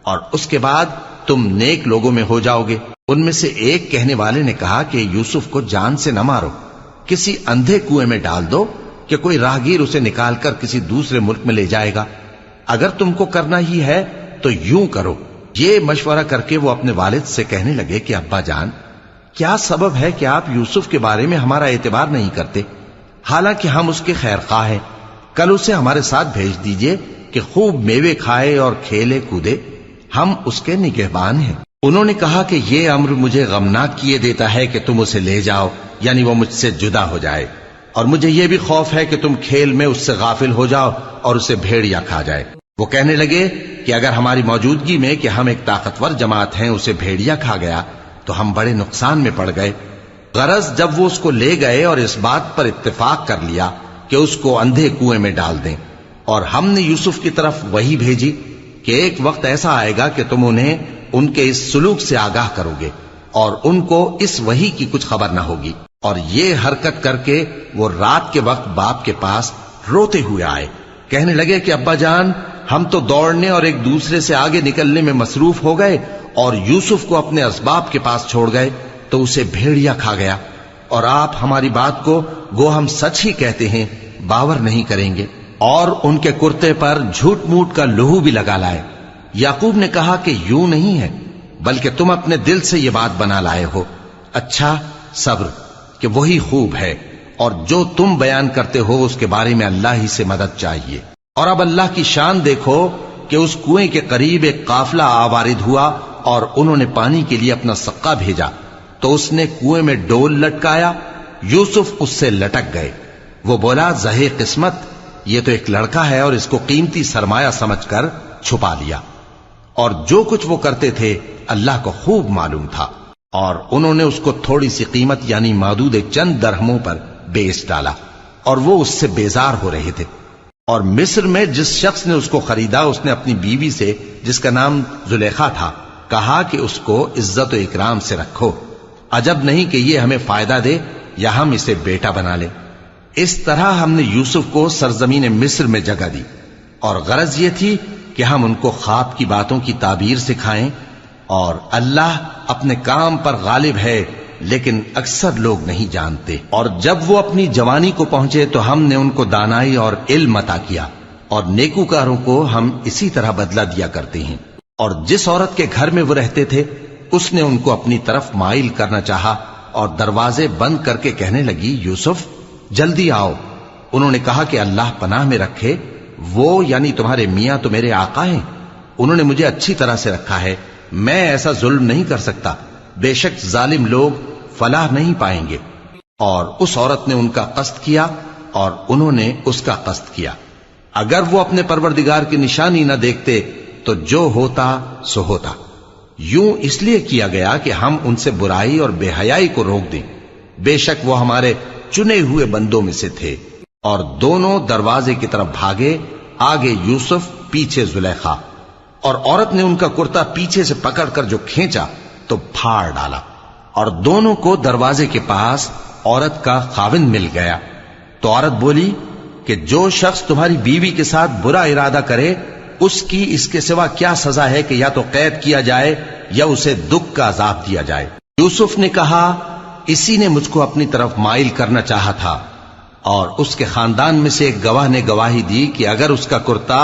اور اس کے بعد تم نیک لوگوں میں ہو جاؤ گے۔ ان میں سے ایک کہنے والے نے کہا کہ یوسف کو جان سے نہ مارو، کسی اندھے کنویں میں ڈال دو کہ کوئی راہگیر اسے نکال کر کسی دوسرے ملک میں لے جائے گا، اگر تم کو کرنا ہی ہے تو یوں کرو۔ یہ مشورہ کر کے وہ اپنے والد سے کہنے لگے کہ ابا جان، کیا سبب ہے کہ آپ یوسف کے بارے میں ہمارا اعتبار نہیں کرتے، حالانکہ ہم اس کے خیر خواہ ہیں؟ کل اسے ہمارے ساتھ بھیج دیجئے کہ خوب میوے کھائے اور کھیلے کودے، ہم اس کے نگہبان ہیں۔ انہوں نے کہا کہ یہ امر مجھے غمناک کیے دیتا ہے کہ تم اسے لے جاؤ، یعنی وہ مجھ سے جدا ہو جائے، اور مجھے یہ بھی خوف ہے کہ تم کھیل میں اس سے غافل ہو جاؤ اور اسے بھیڑیا کھا جائے۔ وہ کہنے لگے کہ اگر ہماری موجودگی میں کہ ہم ایک طاقتور جماعت ہیں اسے بھیڑیا کھا گیا تو ہم بڑے نقصان میں پڑ گئے۔ غرض جب وہ اس کو لے گئے اور اس بات پر اتفاق کر لیا کہ اس کو اندھے کنویں میں ڈال دیں، اور ہم نے یوسف کی طرف وحی بھیجی کہ ایک وقت ایسا آئے گا کہ تم انہیں ان کے اس سلوک سے آگاہ کرو گے، اور ان کو اس وحی کی کچھ خبر نہ ہوگی۔ اور یہ حرکت کر کے وہ رات کے وقت باپ کے پاس روتے ہوئے آئے، کہنے لگے کہ ابا جان، ہم تو دوڑنے اور ایک دوسرے سے آگے نکلنے میں مصروف ہو گئے اور یوسف کو اپنے اسباب کے پاس چھوڑ گئے تو اسے بھیڑیا کھا گیا، اور آپ ہماری بات کو گو ہم سچ ہی کہتے ہیں باور نہیں کریں گے، اور ان کے کرتے پر جھوٹ موٹ کا لہو بھی لگا لائے۔ یعقوب نے کہا کہ یوں نہیں ہے، بلکہ تم اپنے دل سے یہ بات بنا لائے ہو۔ اچھا، صبر کہ وہی خوب ہے، اور جو تم بیان کرتے ہو اس کے بارے میں اللہ ہی سے مدد چاہیے۔ اور اب اللہ کی شان دیکھو کہ اس کنویں کے قریب ایک قافلہ آوارد ہوا اور انہوں نے پانی کے لیے اپنا سقا بھیجا، تو اس نے کنویں میں ڈول لٹکایا، یوسف اس سے لٹک گئے۔ وہ بولا، زہے قسمت، یہ تو ایک لڑکا ہے، اور اس کو قیمتی سرمایہ سمجھ کر چھپا لیا۔ اور جو کچھ وہ کرتے تھے اللہ کو خوب معلوم تھا، اور انہوں نے اس کو تھوڑی سی قیمت یعنی مادود چند درہموں پر بیچ ڈالا، اور وہ اس سے بیزار ہو رہے تھے۔ اور مصر میں جس شخص نے اس کو خریدا اس نے اپنی بیوی سے، جس کا نام زلیخا تھا، کہا کہ اس کو عزت و اکرام سے رکھو، عجب نہیں کہ یہ ہمیں فائدہ دے یا ہم اسے بیٹا بنا لیں۔ اس طرح ہم نے یوسف کو سرزمین مصر میں جگہ دی، اور غرض یہ تھی کہ ہم ان کو خواب کی باتوں کی تعبیر سکھائیں، اور اللہ اپنے کام پر غالب ہے لیکن اکثر لوگ نہیں جانتے۔ اور جب وہ اپنی جوانی کو پہنچے تو ہم نے ان کو دانائی اور علم عطا کیا، اور نیکوکاروں کو ہم اسی طرح بدلہ دیا کرتے ہیں۔ اور جس عورت کے گھر میں وہ رہتے تھے اس نے ان کو اپنی طرف مائل کرنا چاہا، اور دروازے بند کر کے کہنے لگی، یوسف جلدی آؤ۔ انہوں نے کہا کہ اللہ پناہ میں رکھے، وہ یعنی تمہارے میاں تو میرے آقا ہیں، انہوں نے مجھے اچھی طرح سے رکھا ہے، میں ایسا ظلم نہیں کر سکتا، بے شک ظالم لوگ فلاح نہیں پائیں گے۔ اور اس عورت نے ان کا قصد کیا اور انہوں نے اس کا قصد کیا۔ اگر وہ اپنے پروردگار کی نشانی نہ دیکھتے تو جو ہوتا سو ہوتا۔ یوں اس لیے کیا گیا کہ ہم ان سے برائی اور بے حیائی کو روک دیں، بے شک وہ ہمارے چنے ہوئے بندوں میں سے تھے۔ اور دونوں دروازے کی طرف بھاگے، آگے یوسف پیچھے زلیخا، اور عورت نے ان کا کرتا پیچھے سے پکڑ کر جو کھینچا تو پھاڑ ڈالا، اور دونوں کو دروازے کے پاس عورت کا خاوند مل گیا۔ تو عورت بولی کہ جو شخص تمہاری بیوی کے ساتھ برا ارادہ کرے اس کی اس کے سوا کیا سزا ہے کہ یا تو قید کیا جائے یا اسے دکھ کا عذاب دیا جائے۔ یوسف نے کہا، اسی نے مجھ کو اپنی طرف مائل کرنا چاہا تھا، اور اس کے خاندان میں سے ایک گواہ نے گواہی دی کہ اگر اس کا کرتا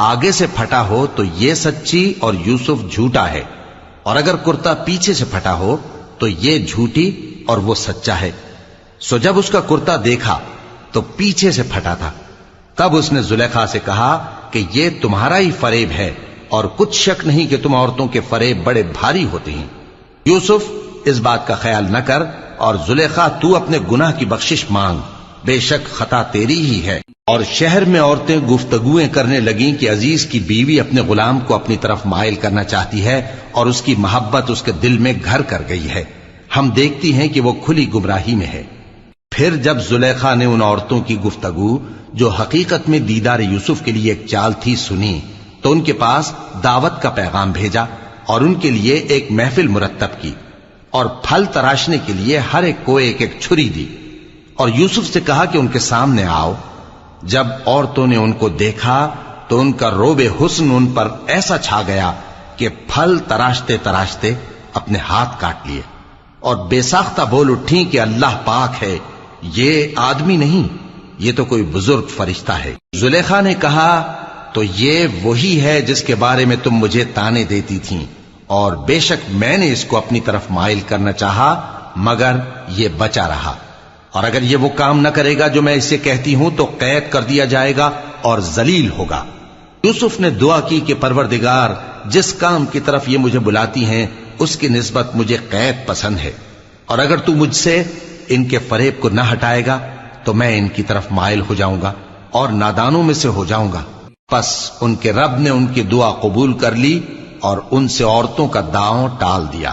آگے سے پھٹا ہو تو یہ سچی اور یوسف جھوٹا ہے، اور اگر کرتا پیچھے سے پھٹا ہو تو یہ جھوٹی اور وہ سچا ہے۔ سو جب اس کا کرتا دیکھا تو پیچھے سے پھٹا تھا، تب اس نے زلیخا سے کہا کہ یہ تمہارا ہی فریب ہے، اور کچھ شک نہیں کہ تم عورتوں کے فریب بڑے بھاری ہوتے ہیں۔ یوسف اس بات کا خیال نہ کر، اور زلیخا تو اپنے گناہ کی بخشش مانگ، بے شک خطا تیری ہی ہے۔ اور شہر میں عورتیں گفتگویں کرنے لگیں کہ عزیز کی بیوی اپنے غلام کو اپنی طرف مائل کرنا چاہتی ہے، اور اس کی محبت اس کے دل میں گھر کر گئی ہے، ہم دیکھتی ہیں کہ وہ کھلی گمراہی میں ہے۔ پھر جب زلیخا نے ان عورتوں کی گفتگو جو حقیقت میں دیدار یوسف کے لیے ایک چال تھی سنی، تو ان کے پاس دعوت کا پیغام بھیجا، اور ان کے لیے ایک محفل مرتب کی، اور پھل تراشنے کے لیے ہر ایک کو ایک ایک چھری دی، اور یوسف سے کہا کہ ان کے سامنے آؤ۔ جب عورتوں نے ان کو دیکھا تو ان کا روب حسن ان پر ایسا چھا گیا کہ پھل تراشتے تراشتے اپنے ہاتھ کاٹ لیے، اور بے ساختہ بول اٹھیں کہ اللہ پاک ہے، یہ آدمی نہیں، یہ تو کوئی بزرگ فرشتہ ہے۔ زلیخا نے کہا، تو یہ وہی ہے جس کے بارے میں تم مجھے تانے دیتی تھیں، اور بے شک میں نے اس کو اپنی طرف مائل کرنا چاہا مگر یہ بچا رہا، اور اگر یہ وہ کام نہ کرے گا جو میں اسے کہتی ہوں تو قید کر دیا جائے گا اور ذلیل ہوگا۔ یوسف نے دعا کی کہ پروردگار، جس کام کی طرف یہ مجھے بلاتی ہیں اس کی نسبت مجھے قید پسند ہے، اور اگر تو مجھ سے ان کے فریب کو نہ ہٹائے گا تو میں ان کی طرف مائل ہو جاؤں گا اور نادانوں میں سے ہو جاؤں گا۔ پس ان کے رب نے ان کی دعا قبول کر لی اور ان سے عورتوں کا داؤں ٹال دیا،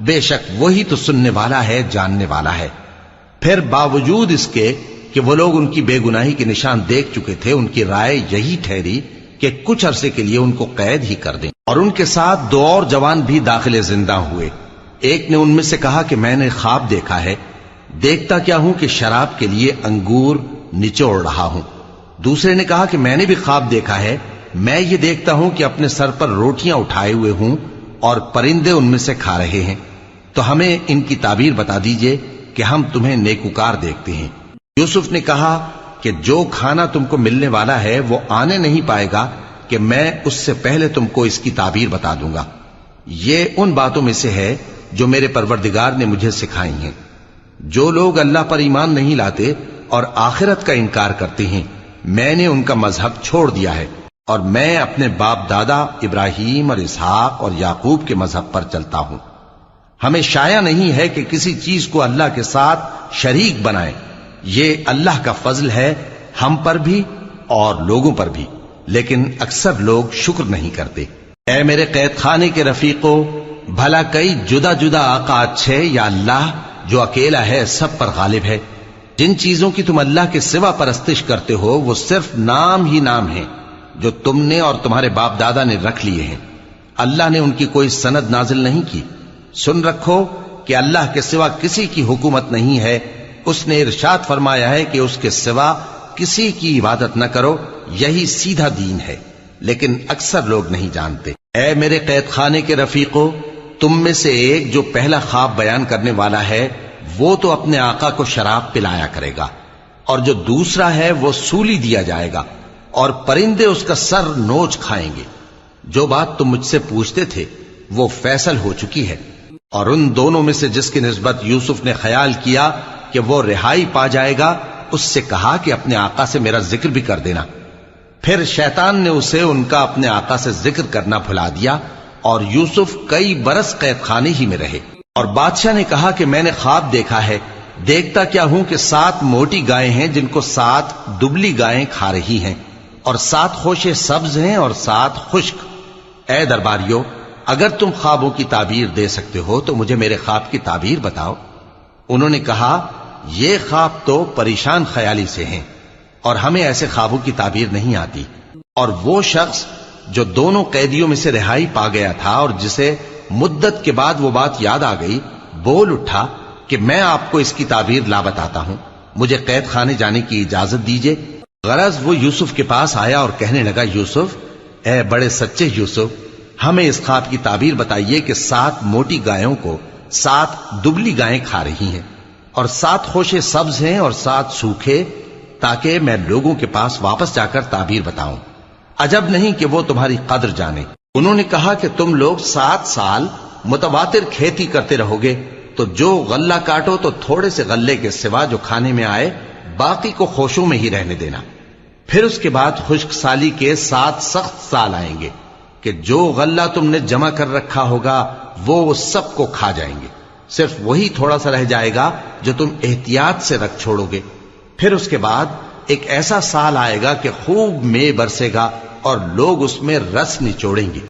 بے شک وہی تو سننے والا ہے، جاننے والا ہے۔ پھر باوجود اس کے کہ وہ لوگ ان کی بے گناہی کے نشان دیکھ چکے تھے، ان کی رائے یہی ٹھہری کہ کچھ عرصے کے لیے ان کو قید ہی کر دیں۔ اور ان کے ساتھ دو اور جوان بھی داخل زندہ ہوئے۔ ایک نے ان میں سے کہا کہ میں نے خواب دیکھا ہے، دیکھتا کیا ہوں کہ شراب کے لیے انگور نچوڑ رہا ہوں۔ دوسرے نے کہا کہ میں نے بھی خواب دیکھا ہے، میں یہ دیکھتا ہوں کہ اپنے سر پر روٹیاں اٹھائے ہوئے ہوں اور پرندے ان میں سے کھا رہے ہیں، تو ہمیں ان کی تعبیر بتا دیجئے کہ ہم تمہیں نیکوکار دیکھتے ہیں۔ یوسف نے کہا کہ جو کھانا تم کو ملنے والا ہے وہ آنے نہیں پائے گا کہ میں اس سے پہلے تم کو اس کی تعبیر بتا دوں گا۔ یہ ان باتوں میں سے ہے جو میرے پروردگار نے مجھے سکھائی ہیں۔ جو لوگ اللہ پر ایمان نہیں لاتے اور آخرت کا انکار کرتے ہیں، میں نے ان کا مذہب چھوڑ دیا ہے، اور میں اپنے باپ دادا ابراہیم اور اسحاق اور یعقوب کے مذہب پر چلتا ہوں۔ ہمیں شایع نہیں ہے کہ کسی چیز کو اللہ کے ساتھ شریک بنائیں، یہ اللہ کا فضل ہے ہم پر بھی اور لوگوں پر بھی، لیکن اکثر لوگ شکر نہیں کرتے۔ اے میرے قید خانے کے رفیقو، بھلا کئی جدا جدا آقا اچھے یا اللہ جو اکیلا ہے سب پر غالب ہے؟ جن چیزوں کی تم اللہ کے سوا پرستش کرتے ہو وہ صرف نام ہی نام ہیں جو تم نے اور تمہارے باپ دادا نے رکھ لیے ہیں، اللہ نے ان کی کوئی سند نازل نہیں کی۔ سن رکھو کہ اللہ کے سوا کسی کی حکومت نہیں ہے، اس نے ارشاد فرمایا ہے کہ اس کے سوا کسی کی عبادت نہ کرو، یہی سیدھا دین ہے، لیکن اکثر لوگ نہیں جانتے۔ اے میرے قید خانے کے رفیقو، تم میں سے ایک جو پہلا خواب بیان کرنے والا ہے وہ تو اپنے آقا کو شراب پلایا کرے گا، اور جو دوسرا ہے وہ سولی دیا جائے گا، اور پرندے اس کا سر نوچ کھائیں گے۔ جو بات تم مجھ سے پوچھتے تھے وہ فیصل ہو چکی ہے، اور ان دونوں میں سے جس کی نسبت یوسف نے خیال کیا کہ وہ رہائی پا جائے گا، اس سے کہا کہ اپنے آقا سے میرا ذکر بھی کر دینا۔ پھر شیطان نے اسے ان کا اپنے آقا سے ذکر کرنا بھلا دیا، اور یوسف کئی برس قید خانے ہی میں رہے۔ اور بادشاہ نے کہا کہ میں نے خواب دیکھا ہے، دیکھتا کیا ہوں کہ 7 موٹی گائیں ہیں جن کو 7 دبلی گائیں کھا رہی ہیں، اور 7 خوشے سبز ہیں اور 7 خشک۔ اے درباریو، اگر تم خوابوں کی تعبیر دے سکتے ہو تو مجھے میرے خواب کی تعبیر بتاؤ۔ انہوں نے کہا یہ خواب تو پریشان خیالی سے ہیں، اور ہمیں ایسے خوابوں کی تعبیر نہیں آتی۔ اور وہ شخص جو دونوں قیدیوں میں سے رہائی پا گیا تھا اور جسے مدت کے بعد وہ بات یاد آ گئی، بول اٹھا کہ میں آپ کو اس کی تعبیر لا بتاتا ہوں، مجھے قید خانے جانے کی اجازت دیجیے۔ غرض وہ یوسف کے پاس آیا اور کہنے لگا، یوسف، اے بڑے سچے یوسف، ہمیں اس خواب کی تعبیر بتائیے کہ 7 موٹی گایوں کو 7 دبلی گائیں کھا رہی ہیں، اور 7 خوشے سبز ہیں اور 7 سوکھے، تاکہ میں لوگوں کے پاس واپس جا کر تعبیر بتاؤں۔ عجب نہیں کہ وہ تمہاری قدر جانے۔ انہوں نے کہا کہ تم لوگ 7 سال متواتر کھیتی کرتے رہو گے، تو جو غلہ کاٹو تو تھوڑے سے غلے کے سوا جو کھانے میں آئے باقی کو خوشوں میں ہی رہنے دینا۔ پھر اس کے بعد خشک سالی کے 7 سخت سال آئیں گے کہ جو غلہ تم نے جمع کر رکھا ہوگا وہ سب کو کھا جائیں گے، صرف وہی تھوڑا سا رہ جائے گا جو تم احتیاط سے رکھ چھوڑو گے۔ پھر اس کے بعد ایک ایسا سال آئے گا کہ خوب مے برسے گا اور لوگ اس میں رس نچوڑیں گے۔